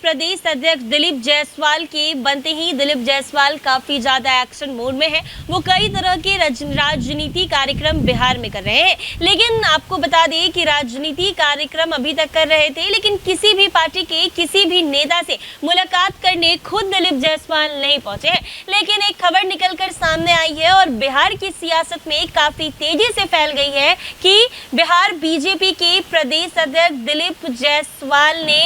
प्रदेश अध्यक्ष दिलीप जायसवाल के बनते ही दिलीप जायसवाल काफी ज्यादा एक्शन मोड में है। वो कई तरह के राजनीति कार्यक्रम बिहार में कर रहे हैं, लेकिन आपको बता दें कि राजनीति कार्यक्रम अभी तक कर रहे थे, लेकिन किसी भी पार्टी के किसी भी नेता से मुलाकात करने खुद दिलीप जायसवाल नहीं पहुंचे हैं। लेकिन एक खबर निकलकर सामने आई है और बिहार की सियासत में काफी तेजी से फैल गई है कि बिहार बीजेपी के प्रदेश अध्यक्ष दिलीप जायसवाल ने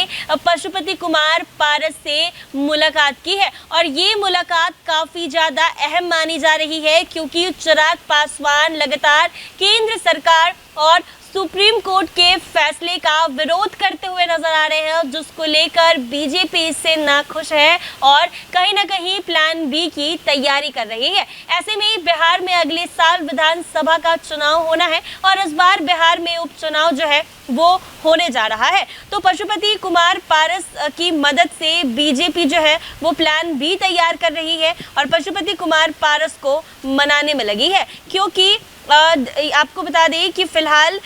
पशुपति कुमार पारस से मुलाकात की है। और ये मुलाकात काफी ज्यादा अहम मानी जा रही है, क्योंकि चिराग पासवान लगातार केंद्र सरकार और सुप्रीम कोर्ट के फैसले का विरोध करते हुए नजर आ रहे हैं, जिसको लेकर बीजेपी इससे नाखुश है और कहीं ना कहीं प्लान बी की तैयारी कर रही है। ऐसे में बिहार में अगले साल विधानसभा का चुनाव होना है और इस बार बिहार में उपचुनाव जो है वो होने जा रहा है। तो पशुपति कुमार पारस की मदद से बीजेपी जो है वो प्लान बी तैयार कर रही है और पशुपति कुमार पारस को मनाने में लगी है, क्योंकि आपको बता दें कि फिलहाल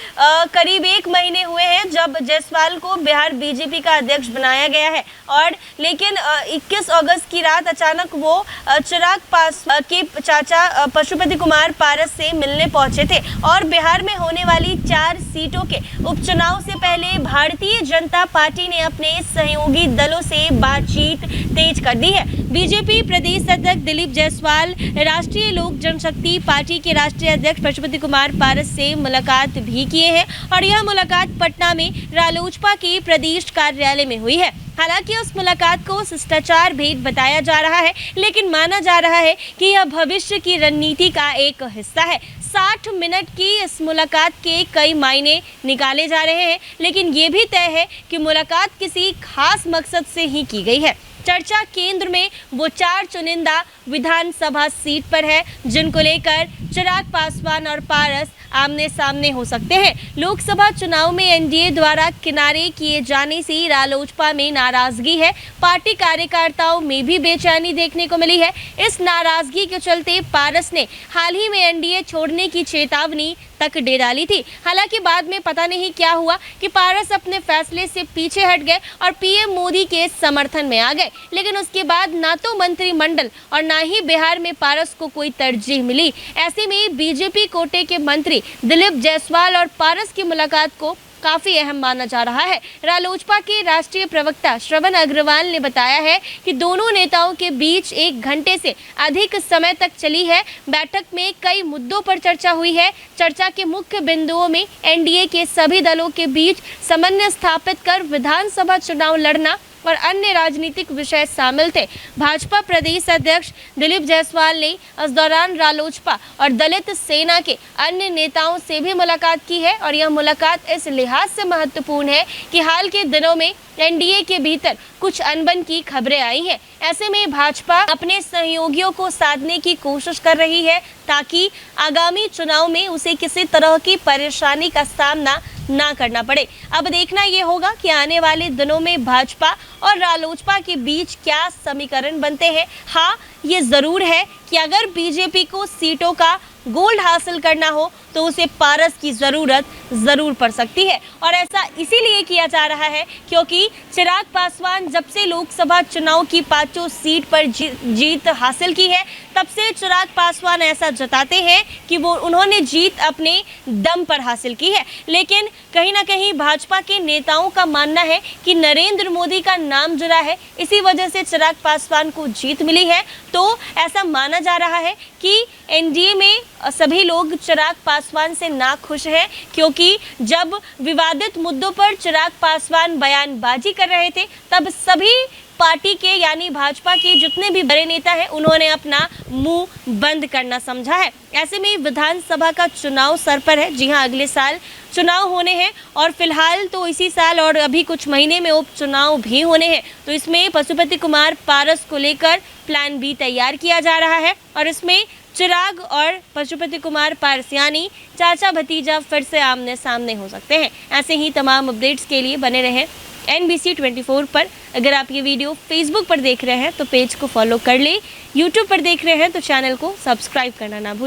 करीब 1 महीने हुए हैं जब जायसवाल को बिहार बीजेपी का अध्यक्ष बनाया गया है। और लेकिन 21 अगस्त की रात अचानक वो चिराग पासवान के चाचा पशुपति कुमार पारस से मिलने पहुंचे थे और बिहार में होने वाली 4 सीटों के उपचुनाव से पहले भारतीय जनता पार्टी ने अपने सहयोगी दलों से बातचीत तेज कर दी है। बीजेपी प्रदेश अध्यक्ष दिलीप जायसवाल राष्ट्रीय लोक जनशक्ति पार्टी के राष्ट्रीय अध्यक्ष पशुपति कुमार पारस से मुलाकात भी किए हैं और यह मुलाकात पटना में रालोचपा के प्रदेश कार्यालय में हुई है। हालांकि उस मुलाकात को शिष्टाचार भेंट बताया जा रहा है, लेकिन माना जा रहा है कि यह भविष्य की रणनीति का एक हिस्सा है। 60 मिनट की इस मुलाकात के कई मायने निकाले जा रहे हैं, लेकिन ये भी तय है कि मुलाकात किसी खास मकसद से ही की गई है। चर्चा केंद्र में वो 4 चुनिंदा विधानसभा सीट पर है, जिनको लेकर चिराग पासवान और पारस आमने सामने हो सकते हैं। लोकसभा चुनाव में एनडीए द्वारा किनारे किए जाने से रालोचपा में नाराजगी है। पार्टी कार्यकर्ताओं में भी बेचैनी देखने को मिली है। इस नाराजगी के चलते पारस ने हाल ही में एनडीए छोड़ने की चेतावनी तक दे डाली थी। हालांकि बाद में पता नहीं क्या हुआ कि पारस अपने फैसले से पीछे हट गए और पीएम मोदी के समर्थन में आ गए, लेकिन उसके बाद ना तो मंत्रिमंडल और ना ही बिहार में पारस को कोई तरजीह मिली। ऐसे में बीजेपी कोटे के मंत्री दिलीप जायसवाल और पारस की मुलाकात को काफी अहम माना जा रहा है। रालोचपा के राष्ट्रीय प्रवक्ता श्रवण अग्रवाल ने बताया है कि दोनों नेताओं के बीच 1 घंटे से अधिक समय तक चली है बैठक में कई मुद्दों पर चर्चा हुई है। चर्चा के मुख्य बिंदुओं में एनडीए के सभी दलों के बीच समन्वय स्थापित कर विधानसभा चुनाव लड़ना और अन्य राजनीतिक विषय शामिल थे। भाजपा प्रदेश अध्यक्ष दिलीप जायसवाल ने इस दौरान रालोचपा और दलित सेना के अन्य नेताओं से भी मुलाकात की है और यह मुलाकात इस लिहाज से महत्वपूर्ण है कि हाल के दिनों में एनडीए के भीतर कुछ अनबन की खबरें आई हैं। ऐसे में भाजपा अपने सहयोगियों को साधने की कोशिश कर रही है ताकि आगामी चुनाव में उसे किसी तरह की परेशानी का सामना ना करना पड़े। अब देखना ये होगा कि आने वाले दिनों में भाजपा और रालोचपा के बीच क्या समीकरण बनते हैं। हाँ, ये जरूर है कि अगर बीजेपी को सीटों का गोल्ड हासिल करना हो तो उसे पारस की जरूरत जरूर पड़ सकती है। और ऐसा इसीलिए किया जा रहा है क्योंकि चिराग पासवान जब से लोकसभा चुनाव की 5 सीट पर जीत हासिल की है, तब से चिराग पासवान ऐसा जताते हैं कि उन्होंने जीत अपने दम पर हासिल की है। लेकिन कहीं ना कहीं भाजपा के नेताओं का मानना है कि नरेंद्र मोदी का नाम जुड़ा है, इसी वजह से चिराग पासवान को जीत मिली है। तो ऐसा माना जा रहा है कि एनडीए में सभी लोग चिराग पासवान से नाखुश हैं, क्योंकि जब विवादित मुद्दों पर चिराग पासवान बयानबाजी कर रहे थे तब सभी पार्टी के यानी भाजपा के जितने भी बड़े नेता हैं उन्होंने अपना मुंह बंद करना समझा है। ऐसे में विधानसभा का चुनाव सर पर है। जी हां, अगले साल चुनाव होने हैं और फिलहाल तो इसी साल और अभी कुछ महीने में उपचुनाव भी होने हैं। तो इसमें पशुपति कुमार पारस को लेकर प्लान बी तैयार किया जा रहा है और इसमें चिराग और पशुपति कुमार पारस यानी चाचा भतीजा फिर से आमने सामने हो सकते हैं। ऐसे ही तमाम अपडेट्स के लिए बने रहें NBC 24 पर। अगर आप ये वीडियो फेसबुक पर देख रहे हैं तो पेज को फॉलो कर ले, यूट्यूब पर देख रहे हैं तो चैनल को सब्सक्राइब करना ना भूलें।